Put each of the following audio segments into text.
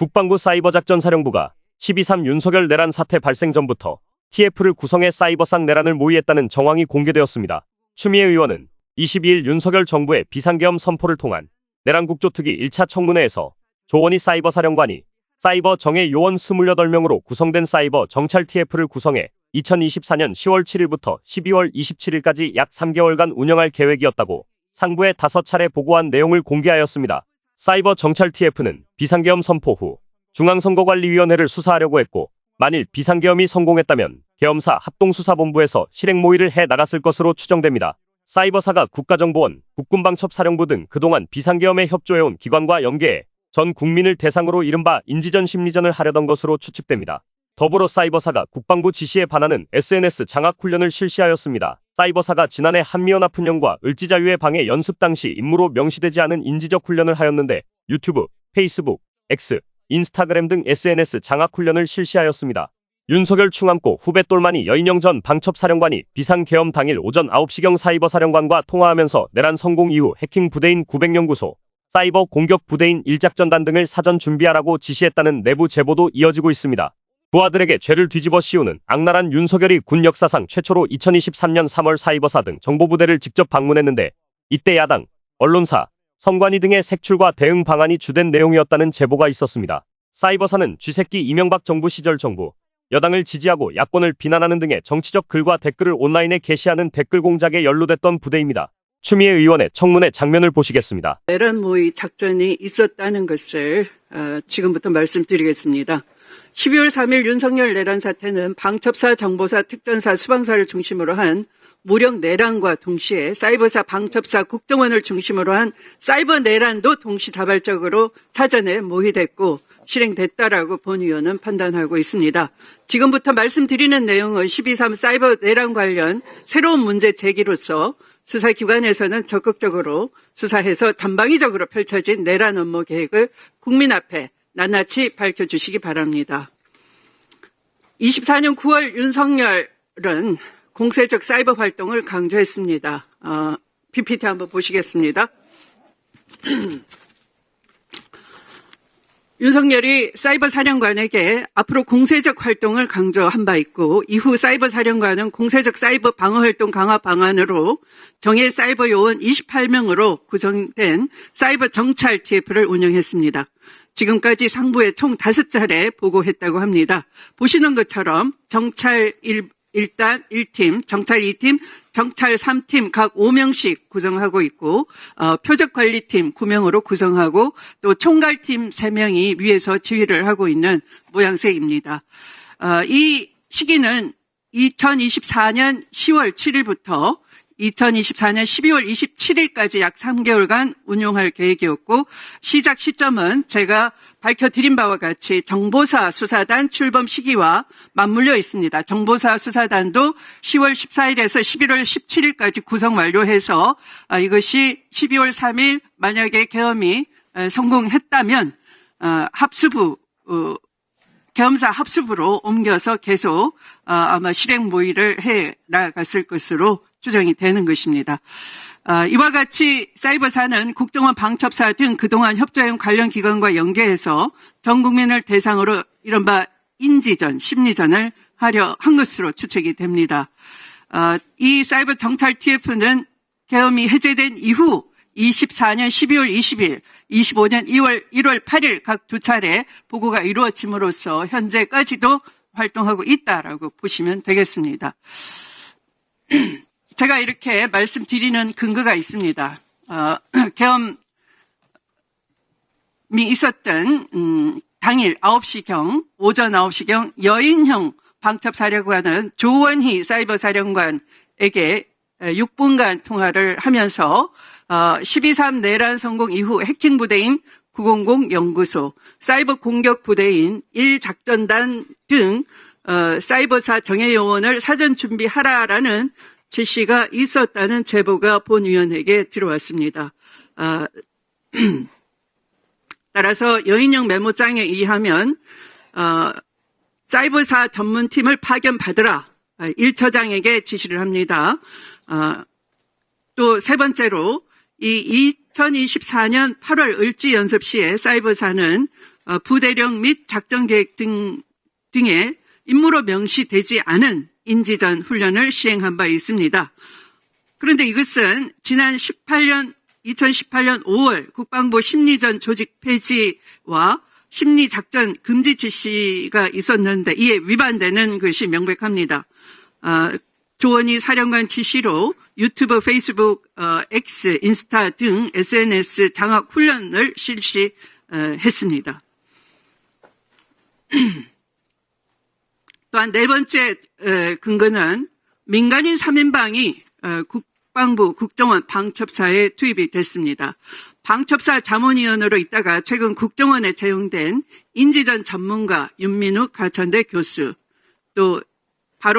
국방부 사이버작전사령부가 12.3 윤석열 내란 사태 발생 전부터 TF를 구성해 사이버상 내란을 모의했다는 정황이 공개되었습니다. 추미애 의원은 22일 윤석열 정부의 비상계엄 선포를 통한 내란 국조특위 1차 청문회에서 조원희 사이버사령관이 사이버 정예 요원 28명으로 구성된 사이버 정찰 TF를 구성해 2024년 10월 7일부터 12월 27일까지 약 3개월간 운영할 계획이었다고 상부에 5차례 보고한 내용을 공개하였습니다. 사이버 정찰 TF는 비상계엄 선포 후 중앙선거관리위원회를 수사하려고 했고, 만일 비상계엄이 성공했다면 계엄사 합동수사본부에서 실행모의를 해 나갔을 것으로 추정됩니다. 사이버사가 국가정보원, 국군방첩사령부 등 그동안 비상계엄에 협조해온 기관과 연계해 전 국민을 대상으로 이른바 인지전 심리전을 하려던 것으로 추측됩니다. 더불어 사이버사가 국방부 지시에 반하는 SNS 장악훈련을 실시하였습니다. 사이버사가 지난해 한미연합훈련과 을지자유의 방해 연습 당시 임무로 명시되지 않은 인지적 훈련을 하였는데 유튜브, 페이스북, X, 인스타그램 등 SNS 장악훈련을 실시하였습니다. 윤석열 충암고 후배 똘마니 여인영 전 방첩사령관이 비상계엄 당일 오전 9시경 사이버사령관과 통화하면서 내란 성공 이후 해킹 부대인 900연구소, 사이버 공격 부대인 일작전단 등을 사전 준비하라고 지시했다는 내부 제보도 이어지고 있습니다. 부하들에게 죄를 뒤집어 씌우는 악랄한 윤석열이 군 역사상 최초로 2023년 3월 사이버사 등 정보부대를 직접 방문했는데, 이때 야당, 언론사, 선관위 등의 색출과 대응 방안이 주된 내용이었다는 제보가 있었습니다. 사이버사는 쥐새끼 이명박 정부 시절 정부, 여당을 지지하고 야권을 비난하는 등의 정치적 글과 댓글을 온라인에 게시하는 댓글 공작에 연루됐던 부대입니다. 추미애 의원의 청문회 장면을 보시겠습니다. 내란 모의 작전이 있었다는 것을 지금부터 말씀드리겠습니다. 12월 3일 윤석열 내란 사태는 방첩사, 정보사, 특전사, 수방사를 중심으로 한 무력 내란과 동시에 사이버사, 방첩사, 국정원을 중심으로 한 사이버 내란도 동시다발적으로 사전에 모의됐고 실행됐다라고 본 의원은 판단하고 있습니다. 지금부터 말씀드리는 내용은 12.3 사이버 내란 관련 새로운 문제 제기로서 수사기관에서는 적극적으로 수사해서 전방위적으로 펼쳐진 내란 업무 계획을 국민 앞에 낱낱이 밝혀주시기 바랍니다. 24년 9월 윤석열은 공세적 사이버 활동을 강조했습니다. PPT 한번 보시겠습니다. 윤석열이 사이버 사령관에게 앞으로 공세적 활동을 강조한 바 있고, 이후 사이버 사령관은 공세적 사이버 방어 활동 강화 방안으로 정예 사이버 요원 28명으로 구성된 사이버 정찰 TF를 운영했습니다. 지금까지 상부에 총 5차례 보고했다고 합니다. 보시는 것처럼 정찰 1단 1팀, 정찰 2팀, 정찰 3팀 각 5명씩 구성하고 있고, 표적관리팀 9명으로 구성하고 또 총괄팀 3명이 위에서 지휘를 하고 있는 모양새입니다. 이 시기는 2024년 10월 7일부터 2024년 12월 27일까지 약 3개월간 운용할 계획이었고, 시작 시점은 제가 밝혀드린 바와 같이 정보사 수사단 출범 시기와 맞물려 있습니다. 정보사 수사단도 10월 14일에서 11월 17일까지 구성 완료해서 이것이 12월 3일 만약에 계엄이 성공했다면 합수부 계엄사 합수부로 옮겨서 계속 아마 실행 모의를 해 나갔을 것으로 추정이 되는 것입니다. 이와 같이 사이버사는 국정원, 방첩사 등 그동안 협조해온 관련 기관과 연계해서 전 국민을 대상으로 이른바 인지전, 심리전을 하려 한 것으로 추측이 됩니다. 이 사이버 정찰 TF는 계엄이 해제된 이후 24년 12월 20일, 25년 1월 8일 각 2차례 보고가 이루어짐으로써 현재까지도 활동하고 있다라고 보시면 되겠습니다. 제가 이렇게 말씀드리는 근거가 있습니다. 계엄이 있었던 당일 9시경, 오전 9시경 여인형 방첩사령관은 조원희 사이버사령관에게 6분간 통화를 하면서 12.3 내란 성공 이후 해킹 부대인 900 연구소, 사이버 공격 부대인 1작전단 등 사이버사 정예 요원을 사전 준비하라라는 지시가 있었다는 제보가 본위원에게 들어왔습니다. 따라서 여인영 메모장에 의하면 사이버사 전문팀을 파견받으라 1처장에게 지시를 합니다. 또 세 번째로 이 2024년 8월 을지 연습 시에 사이버사는 부대령 및 작전계획 등의 임무로 명시되지 않은 인지전 훈련을 시행한 바 있습니다. 그런데 이것은 지난 2018년 5월 국방부 심리전 조직 폐지와 심리작전 금지 지시가 있었는데 이에 위반되는 것이 명백합니다. 조원희 사령관 지시로 유튜브, 페이스북, X, 인스타 등 SNS 장악 훈련을 실시했습니다. 또한 네 번째 근거는 민간인 3인방이 국방부 국정원 방첩사에 투입이 됐습니다. 방첩사 자문위원으로 있다가 최근 국정원에 채용된 인지전 전문가 윤민욱 가천대 교수, 또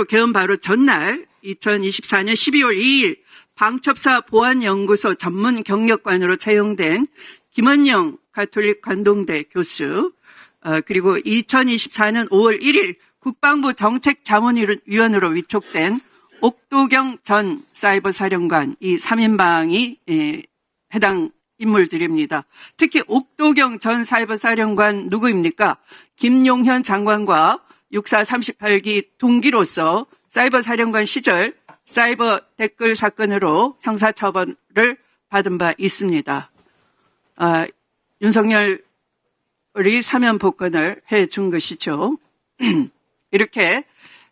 개헌 바로 전날 2024년 12월 2일 방첩사 보안연구소 전문 경력관으로 채용된 김원영 가톨릭 관동대 교수, 그리고 2024년 5월 1일 국방부 정책자문위원으로 위촉된 옥도경 전 사이버 사령관, 이 3인방이 해당 인물들입니다. 특히 옥도경 전 사이버 사령관 누구입니까? 김용현 장관과 육사 38기 동기로서 사이버 사령관 시절 사이버 댓글 사건으로 형사처벌을 받은 바 있습니다. 윤석열이 사면 복권을 해준 것이죠. 이렇게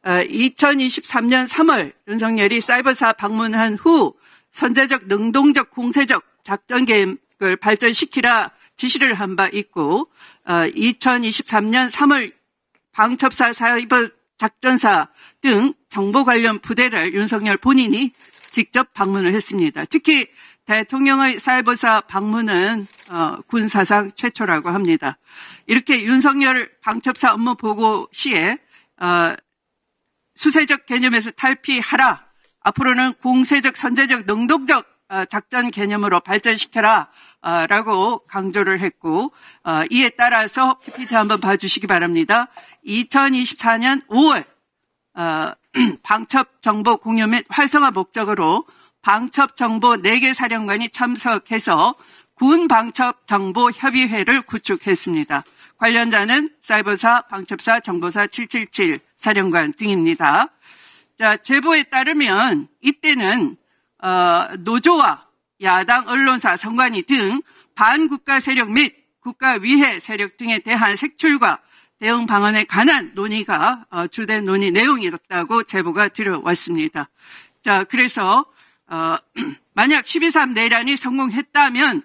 2023년 3월 윤석열이 사이버사 방문한 후 선제적, 능동적, 공세적 작전 계획을 발전시키라 지시를 한 바 있고 2023년 3월 방첩사 사이버 작전사 등 정보 관련 부대를 윤석열 본인이 직접 방문을 했습니다. 특히 대통령의 사이버사 방문은 군사상 최초라고 합니다. 이렇게 윤석열 방첩사 업무 보고 시에 수세적 개념에서 탈피하라. 앞으로는 공세적, 선제적, 능동적 작전 개념으로 발전시켜라 라고 강조를 했고 이에 따라서 PPT 한번 봐주시기 바랍니다. 2024년 5월 방첩 정보 공유 및 활성화 목적으로 방첩 정보 4개 사령관이 참석해서 군 방첩 정보 협의회를 구축했습니다. 관련자는 사이버사, 방첩사, 정보사 777 사령관 등입니다. 자, 제보에 따르면 이때는 노조와 야당, 언론사, 선관위 등 반국가 세력 및 국가 위해 세력 등에 대한 색출과 대응 방안에 관한 논의가 주된 논의 내용이었다고 제보가 들어왔습니다. 자, 그래서 만약 12.3 내란이 성공했다면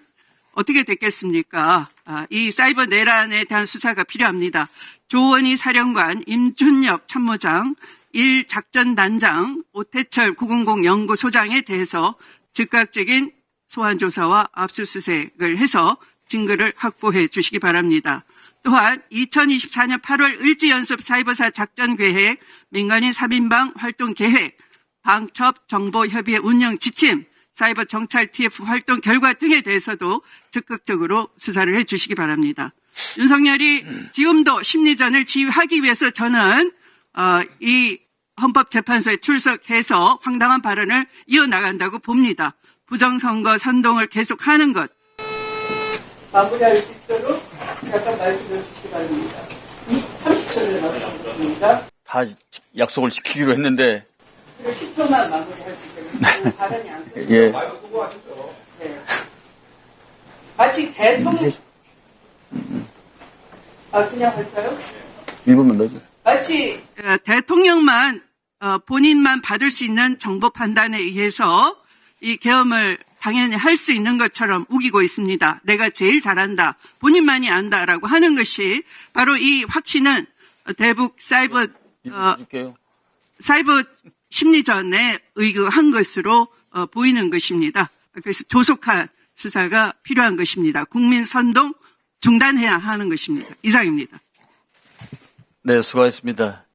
어떻게 됐겠습니까? 이 사이버 내란에 대한 수사가 필요합니다. 조원희 사령관, 임준혁 참모장, 1작전단장, 오태철 900 연구소장에 대해서 즉각적인 소환조사와 압수수색을 해서 증거를 확보해 주시기 바랍니다. 또한 2024년 8월 을지연습 사이버사 작전계획, 민간인 3인방 활동계획, 방첩정보협의회 운영 지침, 사이버 정찰 TF 활동 결과 등에 대해서도 적극적으로 수사를 해 주시기 바랍니다. 윤석열이 지금도 심리전을 지휘하기 위해서 저는 이 헌법재판소에 출석해서 황당한 발언을 이어나간다고 봅니다. 부정선거 선동을 계속하는 것. 마무리할 수 있도록 약간 말씀해 주시기 바랍니다. 30초를 남았습니다. 다 약속을 지키기로 했는데. 10초만 마무리할 수 있도록 발언이 안 되죠. 예. 네. 마치 대통령. 그냥 할까요? 1분만 넣어줘. 마치 대통령만 본인만 받을 수 있는 정보 판단에 의해서 이 계엄을 당연히 할 수 있는 것처럼 우기고 있습니다. 내가 제일 잘한다. 본인만이 안다라고 하는 것이 바로 이 확신은 대북 사이버 심리전에 의거한 것으로 보이는 것입니다. 그래서 조속한 수사가 필요한 것입니다. 국민 선동 중단해야 하는 것입니다. 이상입니다. 네, 수고하셨습니다.